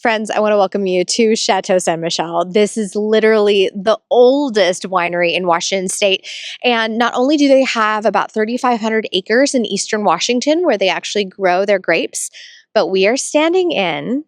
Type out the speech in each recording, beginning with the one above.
Friends, I want to welcome you to Chateau Saint Michel. This is literally the oldest winery in Washington State. And not only do they have about 3,500 acres in eastern Washington where they actually grow their grapes, but we are standing in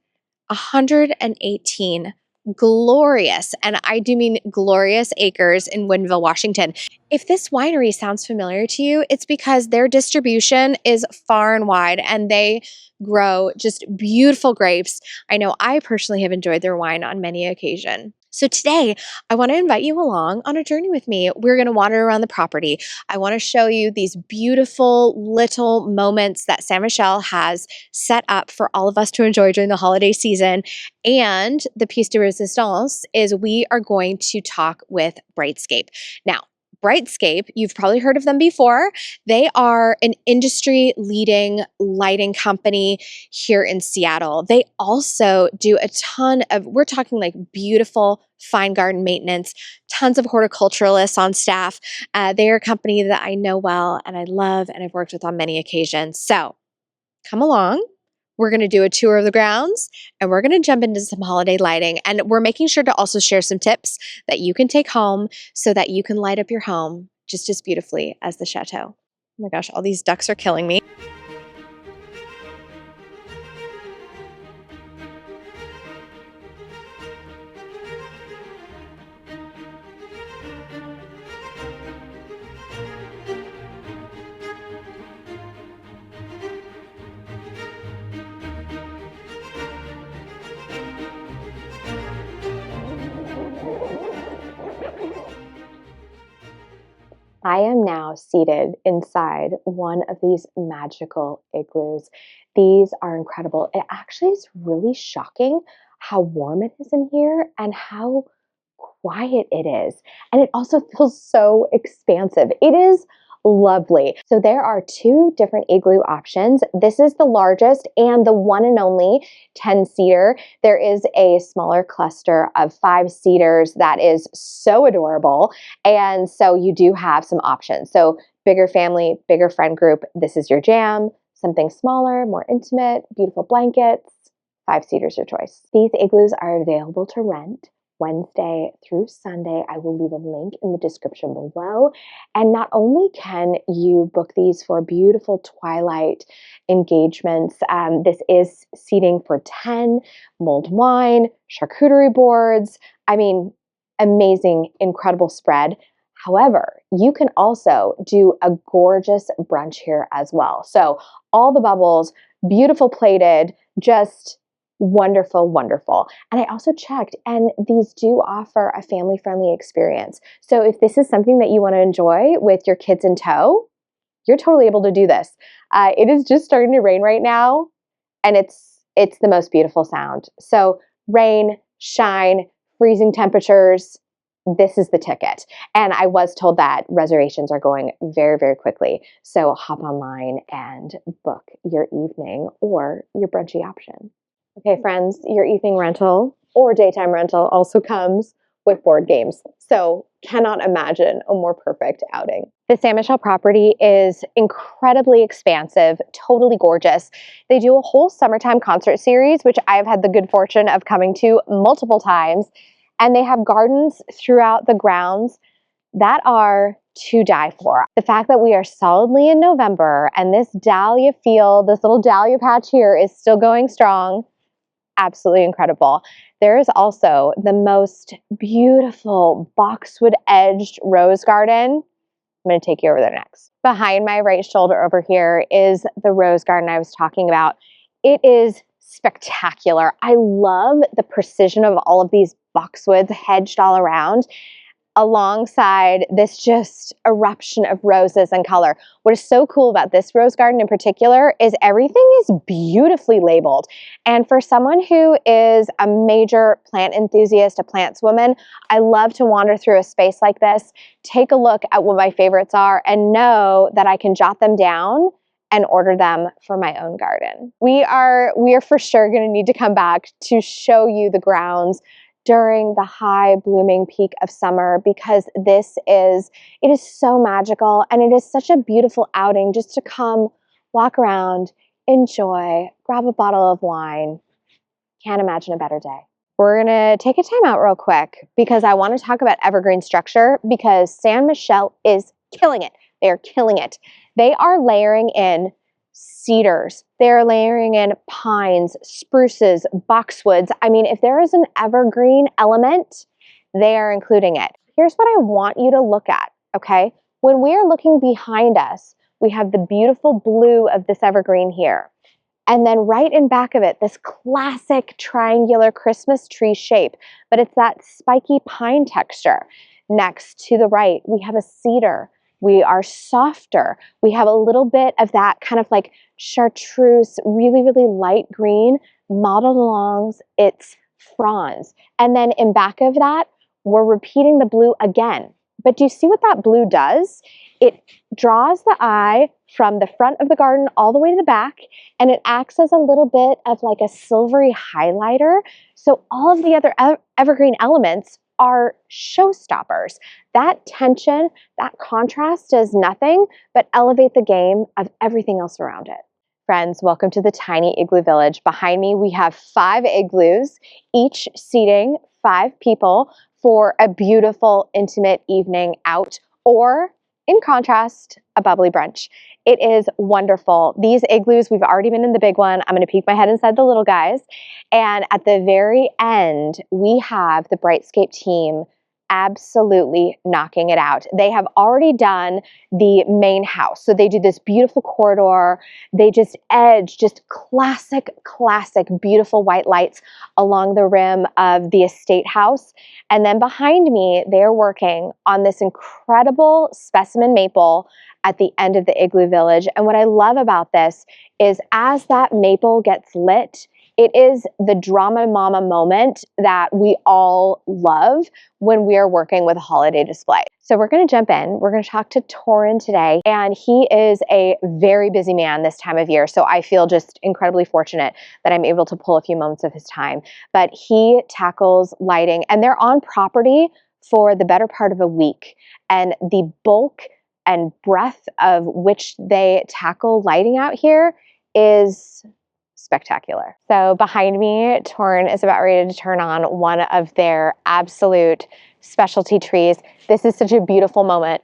118 glorious, and I do mean glorious, acres in Woodinville, Washington. If this winery sounds familiar to you, it's because their distribution is far and wide and they grow just beautiful grapes. I know I personally have enjoyed their wine on many occasions. So today, I want to invite you along on a journey with me. We're going to wander around the property. I want to show you these beautiful little moments that Saint Michel has set up for all of us to enjoy during the holiday season. And the piece de resistance is we are going to talk with Britescape. Now, Britescape, you've probably heard of them before. They are an industry-leading lighting company here in Seattle. They also do a ton of, we're talking like beautiful fine garden maintenance, tons of horticulturalists on staff. They are a company that I know well and I love and I've worked with on many occasions. So come along. We're going to do a tour of the grounds and we're going to jump into some holiday lighting. And we're making sure to also share some tips that you can take home so that you can light up your home just as beautifully as the Chateau. Oh my gosh, all these ducks are killing me. I am now seated inside one of these magical igloos. These are incredible. It actually is really shocking how warm it is in here and how quiet it is. And it also feels so expansive. It is lovely. So there are two different igloo options. This is the largest and the one and only 10-seater. There is a smaller cluster of 5-seaters that is so adorable. And so you do have some options. So bigger family, bigger friend group, this is your jam. Something smaller, more intimate, beautiful blankets, 5-seaters your choice. These igloos are available to rent Wednesday through Sunday. I will leave a link in the description below. And not only can you book these for beautiful twilight engagements, this is seating for 10, mulled wine, charcuterie boards. I mean, amazing, incredible spread. However, you can also do a gorgeous brunch here as well. So all the bubbles, beautiful plated, just wonderful, wonderful. And I also checked, and these do offer a family-friendly experience. So if this is something that you want to enjoy with your kids in tow, you're totally able to do this. It is just starting to rain right now, and it's the most beautiful sound. So rain, shine, freezing temperatures, this is the ticket. And I was told that reservations are going very, very quickly. So hop online and book your evening or your brunchy option. Okay, friends, your evening rental or daytime rental also comes with board games. So cannot imagine a more perfect outing. The Saint Michel property is incredibly expansive, totally gorgeous. They do a whole summertime concert series, which I've had the good fortune of coming to multiple times. And they have gardens throughout the grounds that are to die for. The fact that we are solidly in November and this dahlia field, this little dahlia patch here is still going strong. Absolutely incredible. There is also the most beautiful boxwood edged rose garden. I'm going to take you over there next. Behind my right shoulder over here is the rose garden I was talking about. It is spectacular. I love the precision of all of these boxwoods hedged all around, alongside this just eruption of roses and color. What is so cool about this rose garden in particular is everything is beautifully labeled. And for someone who is a major plant enthusiast, a plants woman, I love to wander through a space like this, take a look at what my favorites are, and know that I can jot them down and order them for my own garden. We are for sure going to need to come back to show you the grounds during the high blooming peak of summer, because it is so magical and it is such a beautiful outing just to come walk around, enjoy, grab a bottle of wine, Can't imagine a better day. We're gonna take a time out real quick because I want to talk about Evergreen Structure because San Michelle is killing it. They are killing it. They are layering in cedars. They're layering in pines, spruces, boxwoods. I mean, if there is an evergreen element, they are including it. Here's what I want you to look at, okay? When we are looking behind us, we have the beautiful blue of this evergreen here. And then right in back of it, this classic triangular Christmas tree shape, but it's that spiky pine texture. Next to the right, we have a cedar. We are softer. We have a little bit of that kind of like chartreuse, really, really light green modeled along its fronds. And then in back of that, we're repeating the blue again. But do you see what that blue does? It draws the eye from the front of the garden all the way to the back, and it acts as a little bit of like a silvery highlighter. So all of the other evergreen elements are showstoppers. That tension, that contrast does nothing but elevate the game of everything else around it. Friends, welcome to the tiny Igloo Village. Behind me, we have 5 igloos, each seating 5 people for a beautiful, intimate evening out, or in contrast, a bubbly brunch. It is wonderful. These igloos, we've already been in the big one. I'm going to peek my head inside the little guys. And at the very end, we have the Britescape team absolutely knocking it out. They have already done the main house. So they do this beautiful corridor. They just edge, just classic, beautiful white lights along the rim of the estate house. And then behind me, they're working on this incredible specimen maple at the end of the Igloo Village. And what I love about this is as that maple gets lit, it is the drama mama moment that we all love when we are working with a holiday display. So we're going to jump in. We're going to talk to Torin today, and he is a very busy man this time of year. So I feel just incredibly fortunate that I'm able to pull a few moments of his time. But he tackles lighting, and they're on property for the better part of a week. And the bulk and breadth of which they tackle lighting out here is spectacular. So behind me, Torin is about ready to turn on one of their absolute specialty trees. This is such a beautiful moment.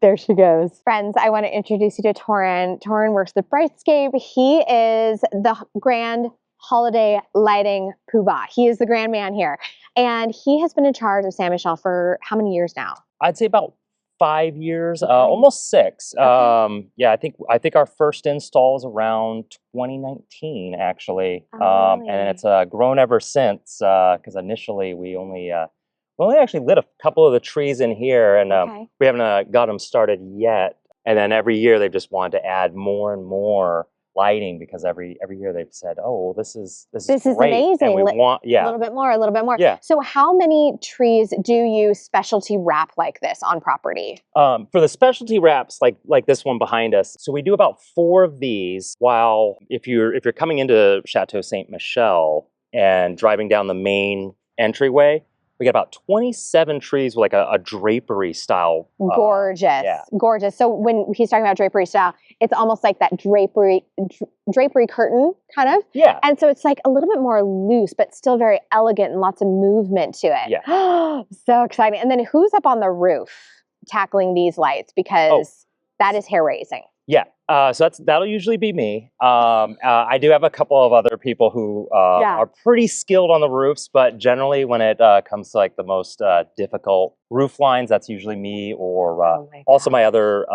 There she goes. Friends, I want to introduce you to Torin. Torin works with Britescape. He is the grand holiday lighting poobah. He is the grand man here. And he has been in charge of San Michelle for how many years now? I'd say about 5 years, almost 6. Okay. Yeah, I think our first install is around 2019, actually, Really? and it's grown ever since. Because initially we only actually lit a couple of the trees in here, and Okay. we haven't got them started yet. And then every year they've just wanted to add more and more lighting because every year they've said, "Oh, well, this is great, amazing. and we want A little bit more, a little bit more." Yeah. So how many trees do you specialty wrap like this on property? For the specialty wraps like this one behind us, so we do about 4 of these. While if you're coming into Chateau Saint Michel and driving down the main entryway, we got about 27 trees with like a drapery style. Gorgeous, yeah. Gorgeous. So when he's talking about drapery style, it's almost like that drapery curtain kind of. Yeah. And so it's like a little bit more loose, but still very elegant and lots of movement to it. Yeah. So exciting. And then who's up on the roof tackling these lights? Because that is hair raising. Yeah, so that'll usually be me. I do have a couple of other people who are pretty skilled on the roofs, but generally when it comes to like the most difficult roof lines, that's usually me, or also my other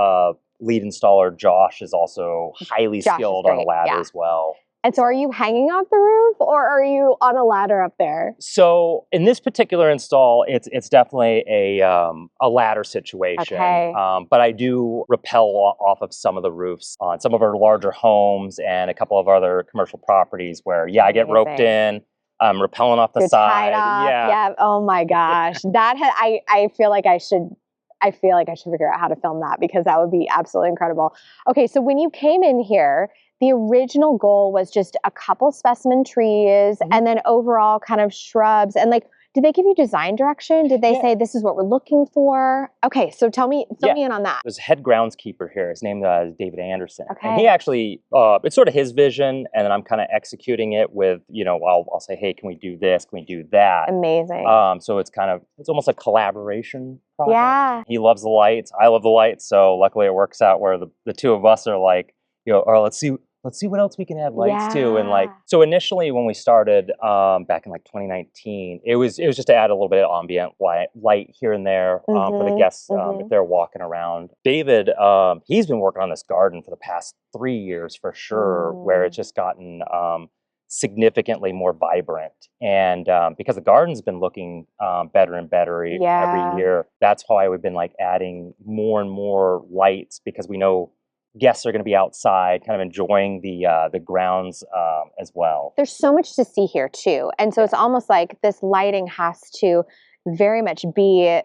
lead installer, Josh, is also highly skilled on a ladder as well. And so are you hanging off the roof or are you on a ladder up there? So in this particular install, it's definitely a ladder situation. Okay. But I do rappel off of some of the roofs on some of our larger homes and a couple of other commercial properties where, I get roped in. I'm rappelling off the side. Tied off. Yeah. Oh my gosh. I feel like I should figure out how to film that because that would be absolutely incredible. Okay, so when you came in here, the original goal was just a couple specimen trees and then overall kind of shrubs. And like, Did they give you design direction? Did they say this is what we're looking for? Okay, so fill me in on that. There's a head groundskeeper here. His name is David Anderson. Okay. And he actually, it's sort of his vision, and then I'm kind of executing it with, I'll say, hey, can we do this? Can we do that? Amazing. So it's almost a collaboration project. Yeah. He loves the lights. I love the lights. So luckily it works out where the two of us are like, let's see what else we can add lights to. And so initially when we started back in 2019, it was just to add a little bit of ambient light here and there for the guests if they're walking around. David, he's been working on this garden for the past 3 years for sure, where it's just gotten significantly more vibrant. And because the garden's been looking better and better every year, that's why we've been adding more and more lights, because we know guests are going to be outside kind of enjoying the grounds as well. There's so much to see here too. And so it's almost like this lighting has to very much be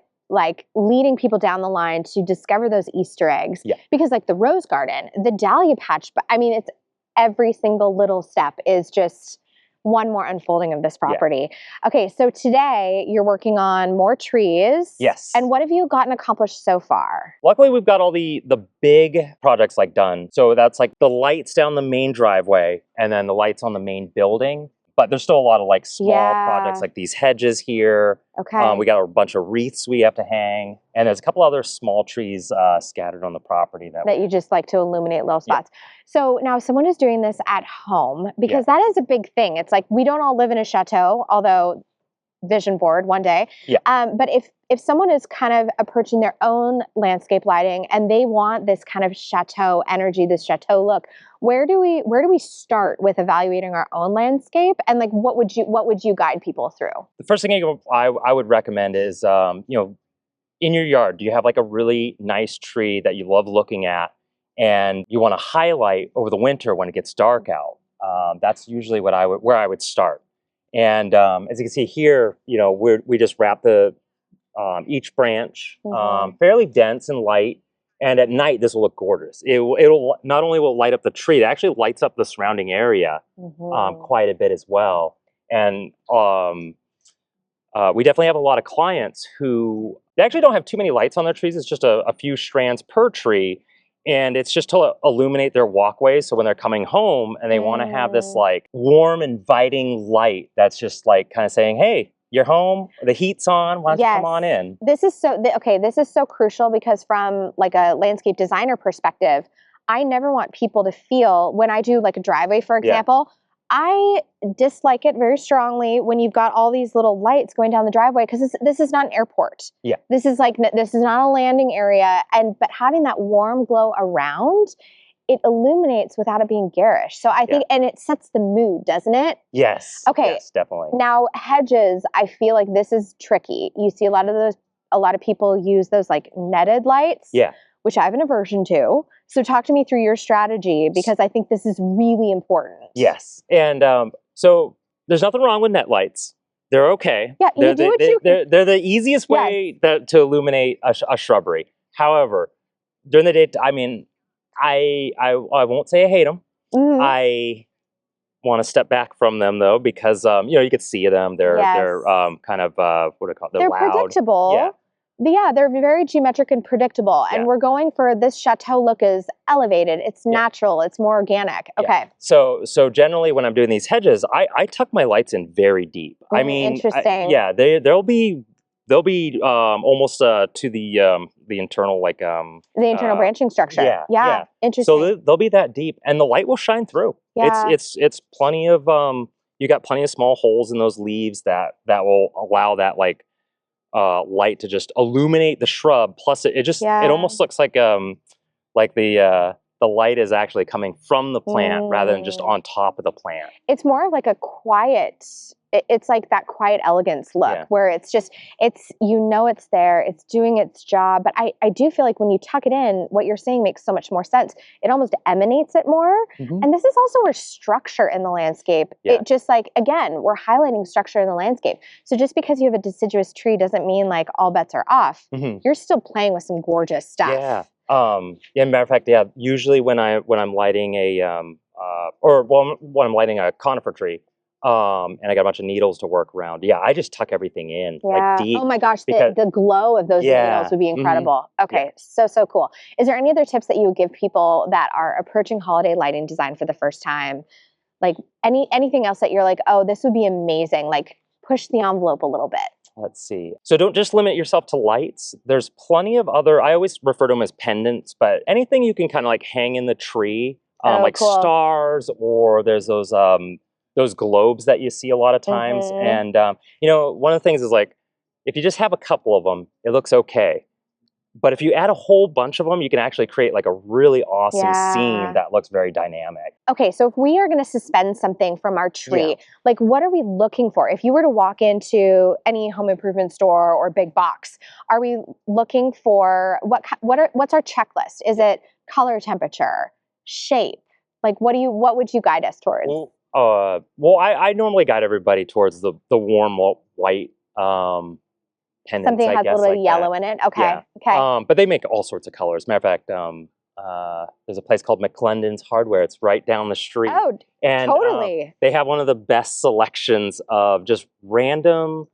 leading people down the line to discover those Easter eggs. Yeah. Because the rose garden, the dahlia patch, I mean, it's every single little step is just one more unfolding of this property. Yeah. Okay, so today you're working on more trees. Yes. And what have you gotten accomplished so far? Luckily, we've got all the big projects done. So that's the lights down the main driveway and then the lights on the main building. But there's still a lot of small projects these hedges here. Okay. We got a bunch of wreaths we have to hang. And there's a couple other small trees scattered on the property that you just like to illuminate little spots. Yeah. So now someone is doing this at home, because that is a big thing. It's we don't all live in a chateau, although vision board one day. Yeah. But if someone is kind of approaching their own landscape lighting and they want this kind of chateau energy, this chateau look, where do we start with evaluating our own landscape? And what would you guide people through? The first thing I would recommend is in your yard, do you have a really nice tree that you love looking at and you want to highlight over the winter when it gets dark out? That's usually where I would start. And as you can see here, we just wrap each branch fairly dense and light. And at night, this will look gorgeous. It'll not only will light up the tree, it actually lights up the surrounding area quite a bit as well. And we definitely have a lot of clients who they actually don't have too many lights on their trees. It's just a few strands per tree. And it's just to illuminate their walkways. So when they're coming home and they want to have this warm, inviting light that's just kind of saying, hey, you're home, the heat's on, why don't you come on in? This is so crucial, because from a landscape designer perspective, I never want people to feel, when I do a driveway, for example, I dislike it very strongly when you've got all these little lights going down the driveway, because this is not an airport. Yeah. This is not a landing area, but having that warm glow around, it illuminates without it being garish. So I think, and it sets the mood, doesn't it? Yes. Okay. Yes, definitely. Now, hedges, I feel like this is tricky. You see a lot of people use those netted lights. Yeah. Which I have an aversion to. So talk to me through your strategy, because I think this is really important. Yes. And so there's nothing wrong with net lights. They're okay. Yeah, they're the easiest way to illuminate a shrubbery. However, during the day, I mean, I won't say I hate them. Mm-hmm. I want to step back from them though, because you can see them. They're kind of what do I call it? They're loud. Predictable. Yeah. Yeah, they're very geometric and predictable. And we're going for this chateau look is elevated. It's natural. It's more organic. Okay. So generally when I'm doing these hedges, I tuck my lights in very deep. I mean, interesting. They'll be almost to the internal the internal branching structure. Yeah. Interesting. So they'll be that deep, and the light will shine through. Yeah. It's plenty of you got plenty of small holes in those leaves that will allow that light to just illuminate the shrub. Plus it almost looks like the light is actually coming from the plant rather than just on top of the plant. It's more of a quiet, it's that quiet elegance look where it's it's there, it's doing its job. But I do feel like when you tuck it in, what you're saying makes so much more sense. It almost emanates it more. Mm-hmm. And this is also where structure in the landscape, it just again, we're highlighting structure in the landscape. So just because you have a deciduous tree doesn't mean I'm lights are off. Mm-hmm. You're still playing with some gorgeous stuff. Yeah. Matter of fact, usually when I'm lighting when I'm lighting a conifer tree, And I got a bunch of needles to work around. Yeah, I just tuck everything in like Yeah. deep Oh my gosh, because the glow of those needles yeah, would be incredible. yeah. Okay, so cool. Is there any other tips that you would give people that are approaching holiday lighting design for the first time? Like anything else that you're like, oh, this would be amazing. Like push the envelope a little bit. Let's see. So don't just limit yourself to lights. There's plenty of other, I always refer to them as pendants, but anything you can kind of like hang in the tree, Oh, like cool. stars, or there's those globes that you see a lot of times. Mm-hmm. And you know, one of the things is like if you just have a couple of them, it looks okay. But if you add a whole bunch of them, you can actually create like a really awesome scene Yeah. that looks very dynamic. Okay, so if we are going to suspend something from our Yeah. tree, like what are we looking for? If you were to walk into any home improvement store or big box, are we looking for what's our checklist? Is it color, temperature, shape? Like what would you guide us towards? I normally guide everybody towards the warm white pendants, Something that I has a guess, little bit like of that. yellow in it. Okay. Yeah. Okay. But they make all sorts of colors. Matter of fact, there's a place called McClendon's Hardware. It's right down the street. Oh, And totally. they have one of the best selections of just random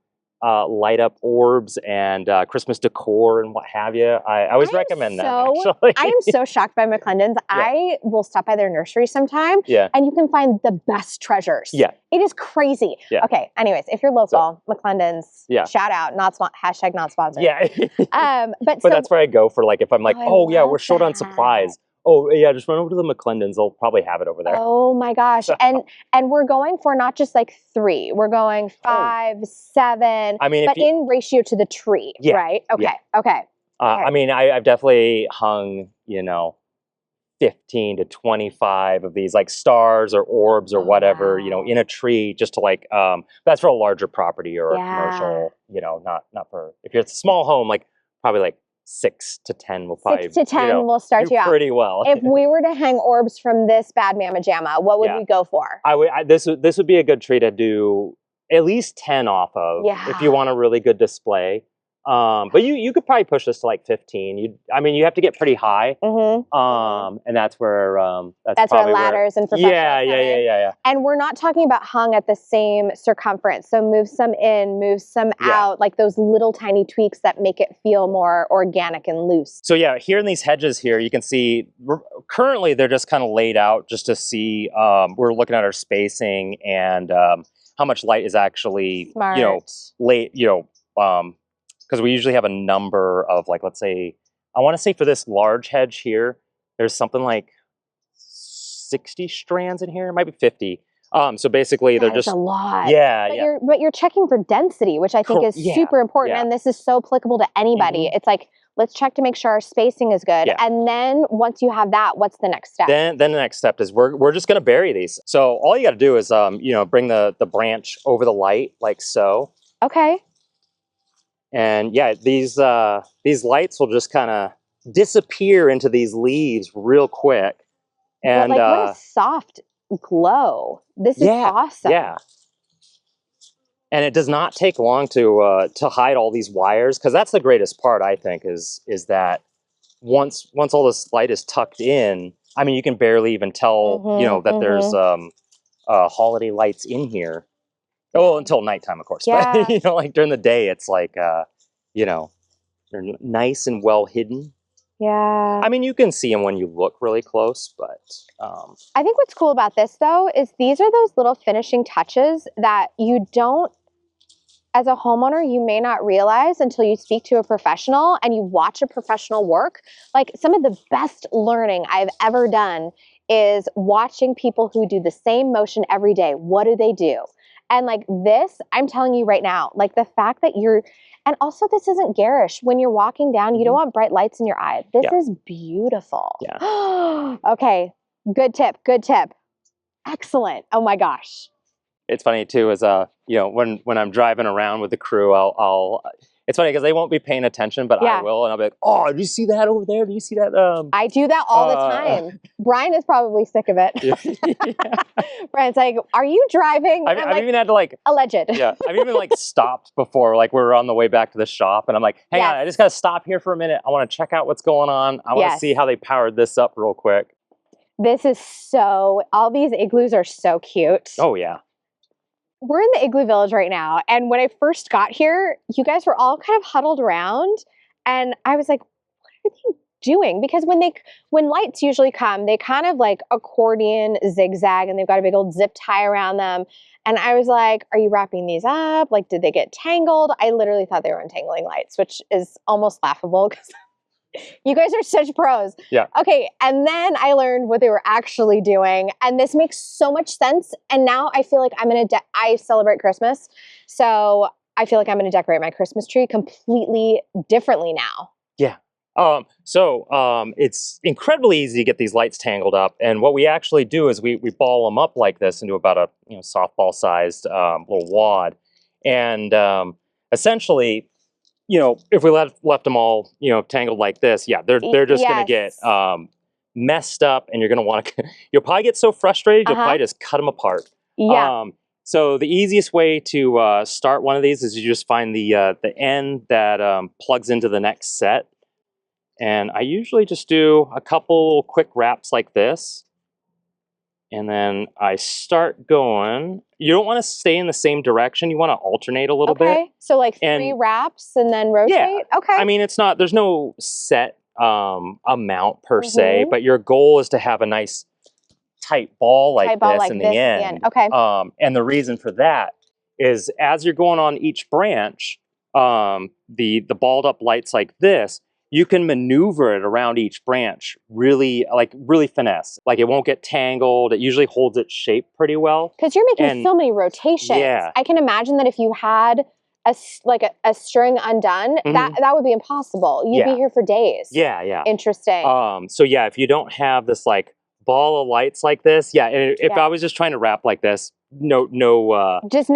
light up orbs and Christmas decor and what have you. I always recommend them, actually. I am so shocked by McClendon's. Yeah. I will stop by their nursery sometime Yeah. and you can find the best treasures. Yeah. It is crazy. Yeah. Okay. Anyways, if you're local, McClendon's, yeah. shout out, hashtag not sponsored. Yeah. But that's where I go for like, if I'm like, I oh yeah, we're love short on that. supplies. Oh yeah, just run over to the McClendon's. They'll probably have it over there. Oh my gosh. So- And we're going for not just like 3. We're going 5, 7. I mean, but in ratio to the tree, Yeah, right? Okay. yeah. Okay. I mean, I've definitely hung, 15 to 25 of these like stars or orbs or whatever, wow. in a tree just to like, that's for a larger property or a Yeah. commercial, not for, if it's a small home, like probably like 6 to 10 will probably, 6 to 10 will start do you out pretty well. If we were to hang orbs from this bad mamma jamma, what would we go for? This would be a good tree to do at least 10 off of if you want a really good display. But you could probably push this to like 15. You have to get pretty high. And that's where that's where ladders and professionals yeah. And we're not talking about hung at the same circumference. So move some in, move some out, like those little tiny tweaks that make it feel more organic and loose. So yeah, here in these hedges here, you can see currently they're just kind of laid out just to see. We're looking at our spacing and how much light is actually late. Because we usually have a number of like, let's say, I want to say for this large hedge here, there's something like 60 strands in here. It might be 50. So basically they're just a lot. Yeah. But you're checking for density, which I think is super important. And this is so applicable to anybody. It's like, let's check to make sure our spacing is good. And then once you have that, what's the next step? Then the next step is we're just going to bury these. So all you got to do is, bring the branch over the light like so. Okay. And yeah, these lights will just kind of disappear into these leaves real quick. And but what a soft glow. This is awesome. Yeah. And it does not take long to hide all these wires, because that's the greatest part, I think, is that once all this light is tucked in, you can barely even tell, that there's holiday lights in here. Oh, until nighttime, of course. Yeah. But like during the day, it's like they're nice and well hidden. Yeah. You can see them when you look really close, but I think what's cool about this though is these are those little finishing touches that you don't, as a homeowner, you may not realize until you speak to a professional and you watch a professional work. Like some of the best learning I've ever done is watching people who do the same motion every day. What do they do? And like this, I'm telling you right now, like the fact that and also this isn't garish. When you're walking down, you don't want bright lights in your eye. This is beautiful. Yeah. Okay. Good tip. Good tip. Excellent. Oh my gosh. It's funny too, is when I'm driving around with the crew, I'll it's funny because they won't be paying attention, but I will, and I'll be like, "Oh, do you see that over there? Do you see that?" I do that all the time. Brian is probably sick of it. Brian's like, "Are you driving?" I've even had to like alleged. Yeah, I've even like stopped before, like we're on the way back to the shop, and I'm like, "Hang on, I just gotta stop here for a minute. I want to check out what's going on. I want to see how they powered this up real quick." This is all these igloos are so cute. Oh yeah. we're in the Igloo Village right now. And when I first got here, you guys were all kind of huddled around. And I was like, what are they doing? Because when lights usually come, they kind of like accordion zigzag and they've got a big old zip tie around them. And I was like, are you wrapping these up? Like, did they get tangled? I literally thought they were untangling lights, which is almost laughable because you guys are such pros. Yeah. Okay. And then I learned what they were actually doing. And this makes so much sense. And now I feel like I celebrate Christmas. So I feel like I'm going to decorate my Christmas tree completely differently now. Yeah. It's incredibly easy to get these lights tangled up. And what we actually do is we ball them up like this into about a softball sized little wad. And essentially, if we left them all, tangled like this, yeah, they're just going to get messed up, and you're going to want to, you'll probably get so frustrated, you'll probably just cut them apart. Yeah. So the easiest way to start one of these is you just find the end that plugs into the next set. And I usually just do a couple quick wraps like this. And then I start going. You don't want to stay in the same direction. You want to alternate a little bit. Okay. So like 3 wraps and then rotate? Yeah. Okay. I mean, there's no set amount per se, but your goal is to have a nice tight ball like this in the end. Okay. And the reason for that is as you're going on each branch, the balled up lights like this, you can maneuver it around each branch really finesse. Like it won't get tangled. It usually holds its shape pretty well. Because you're making so many rotations. Yeah. I can imagine that if you had a string undone, that would be impossible. You'd be here for days. Yeah, yeah. Interesting. So yeah, if you don't have this like ball of lights like this, if I was just trying to wrap like this, I mean, it's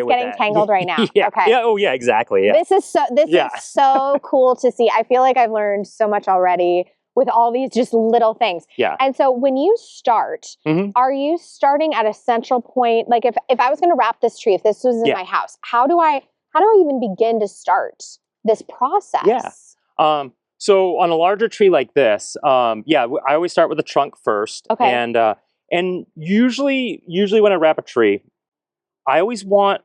getting tangled right now. Yeah. Okay. Yeah. Oh, yeah. Exactly. Yeah. This is so cool to see. I feel like I've learned so much already with all these just little things. Yeah. And so when you start, are you starting at a central point? Like if I was going to wrap this tree, if this was in my house, how do I even begin to start this process? Yeah. So on a larger tree like this, I always start with the trunk first. Okay. And usually when I wrap a tree, I always want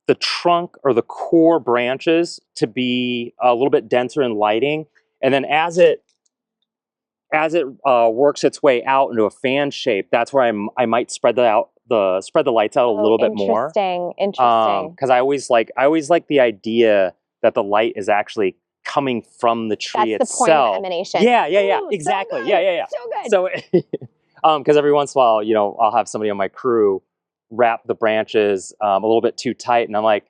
the trunk or the core branches to be a little bit denser in lighting. And then as it works its way out into a fan shape, that's where I might spread the lights out a little bit more. Interesting. Because I always like the idea that the light is actually coming from the tree itself. That's the point of emanation. Yeah, Ooh, exactly. So good. So good. So, because every once in a while, I'll have somebody on my crew wrap the branches a little bit too tight, and I'm like,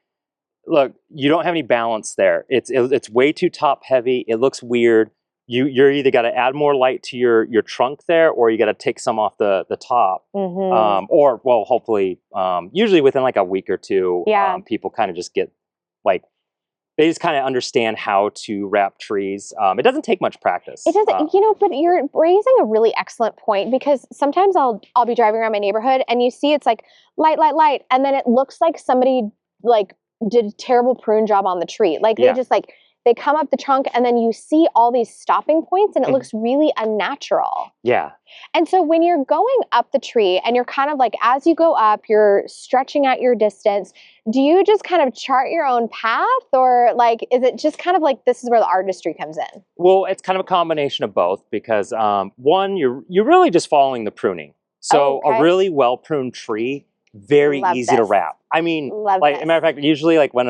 look, you don't have any balance there. It's way too top heavy. It looks weird. You're either got to add more light to your trunk there, or you got to take some off the top. Or hopefully, usually within like a week or two, people kind of just get like. They just kind of understand how to wrap trees. It doesn't take much practice. It doesn't, but you're raising a really excellent point, because sometimes I'll be driving around my neighborhood and you see it's like light, and then it looks like somebody like did a terrible prune job on the tree. Like they just like they come up the trunk and then you see all these stopping points and it looks really unnatural. Yeah. And so when you're going up the tree and you're kind of like, as you go up, you're stretching out your distance, do you just kind of chart your own path, or like, is it just kind of like, this is where the artistry comes in? Well, it's kind of a combination of both, because one, you're really just following the pruning. So a really well pruned tree, very easy to wrap. I mean, as a matter of fact, usually like when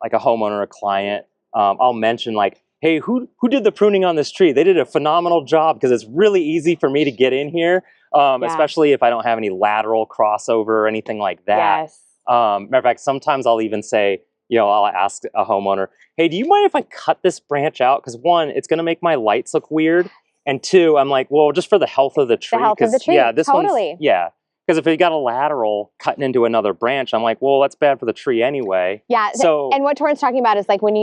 like a homeowner or a client, I'll mention like, hey, who did the pruning on this tree? They did a phenomenal job, because it's really easy for me to get in here, especially if I don't have any lateral crossover or anything like that. Yes. Matter of fact, sometimes I'll even say, I'll ask a homeowner, hey, do you mind if I cut this branch out? Because one, it's going to make my lights look weird. And two, I'm like, well, just for the health of the tree. The health of the tree, yeah, this totally. Because if you got a lateral cutting into another branch, I'm like, well, that's bad for the tree anyway. Yeah. And what Torrin's talking about is like when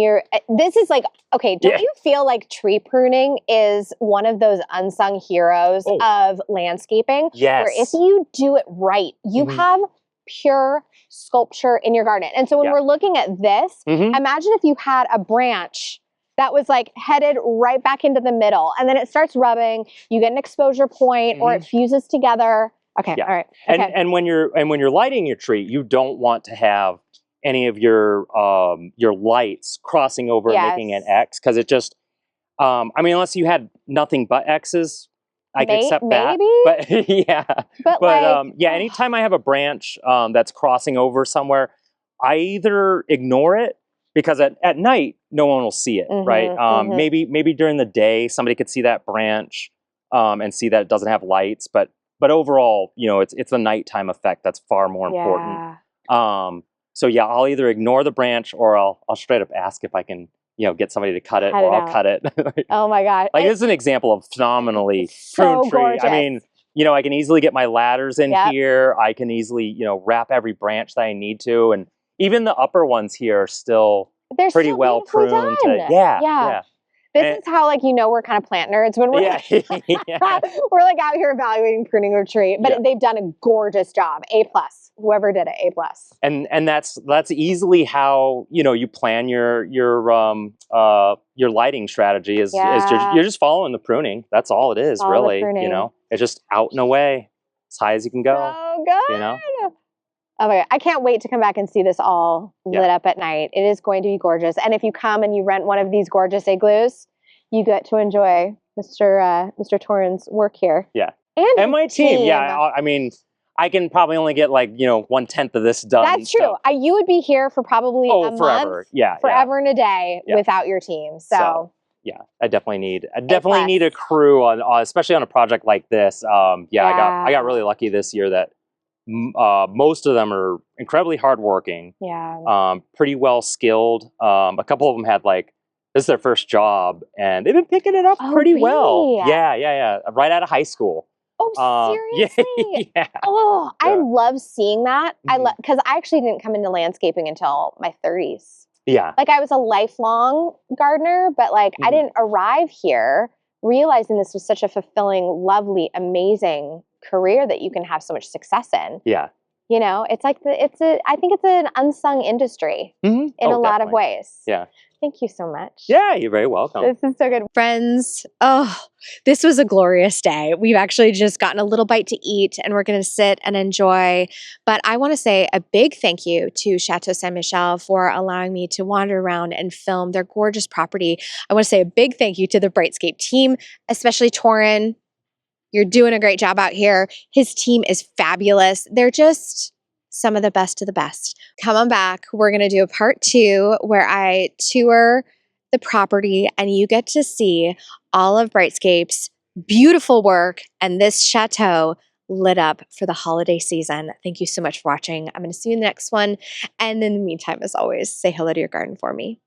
this is like, okay, don't you feel like tree pruning is one of those unsung heroes of landscaping? Yes. Where if you do it right, you have pure sculpture in your garden. And so when we're looking at this, imagine if you had a branch that was like headed right back into the middle, and then it starts rubbing, you get an exposure point, or it fuses together. Okay. Yeah. All right. And Okay. and when you're lighting your tree, you don't want to have any of your lights crossing over and making an X, because it just I mean, unless you had nothing but X's, I can accept that. Maybe. But yeah. But like, yeah, anytime I have a branch that's crossing over somewhere, I either ignore it, because at night no one will see it, right? Maybe during the day somebody could see that branch and see that it doesn't have lights, but overall, you know, it's the nighttime effect that's far more important. So yeah, I'll either ignore the branch, or I'll straight up ask if I can, you know, get somebody to cut it, or I'll cut it. Oh my God. Like, this is an example of phenomenally so pruned tree. gorgeous. I mean, you know, I can easily get my ladders in here. I can easily, you know, wrap every branch that I need to. And even the upper ones here are still pretty well pruned. Yeah. This is how, like, you know, we're kind of plant nerds when we're we're like out here evaluating pruning a tree, but they've done a gorgeous job. A+. Whoever did it, A+. And that's easily how, you know, you plan your lighting strategy is you're just following the pruning. That's all it is, really. You know, it's just out and away as high as you can go. So good. You know. Oh my God. I can't wait to come back and see this all lit up at night. It is going to be gorgeous. And if you come and you rent one of these gorgeous igloos, you get to enjoy Mr. Torren's work here. Yeah. And my team. Yeah. I mean, I can probably only get, like, you know, 1/10 of this done. That's true. So. You would be here for probably a forever. month. Forever and a day without your team. So yeah, I definitely need a crew on, especially on a project like this. I got really lucky this year that most of them are incredibly hardworking. Yeah. Pretty well skilled. A couple of them had, like, this is their first job, and they've been picking it up pretty well. Yeah. Right out of high school. Oh, seriously? Yeah. Oh, I love seeing that. Because I actually didn't come into landscaping until my 30s. Yeah. Like, I was a lifelong gardener, but like I didn't arrive here realizing this was such a fulfilling, lovely, amazing career that you can have so much success in. Yeah. You know, it's like I think it's an unsung industry in a lot of ways. Yeah. Thank you so much. Yeah, you're very welcome. This is so good. Friends, this was a glorious day. We've actually just gotten a little bite to eat, and we're going to sit and enjoy. But I want to say a big thank you to Chateau Saint-Michel for allowing me to wander around and film their gorgeous property. I want to say a big thank you to the Britescape team, especially Torren. You're doing a great job out here. His team is fabulous. They're just some of the best of the best. Come on back. We're going to do a part 2 where I tour the property and you get to see all of Britescape's beautiful work and this chateau lit up for the holiday season. Thank you so much for watching. I'm going to see you in the next one. And in the meantime, as always, say hello to your garden for me.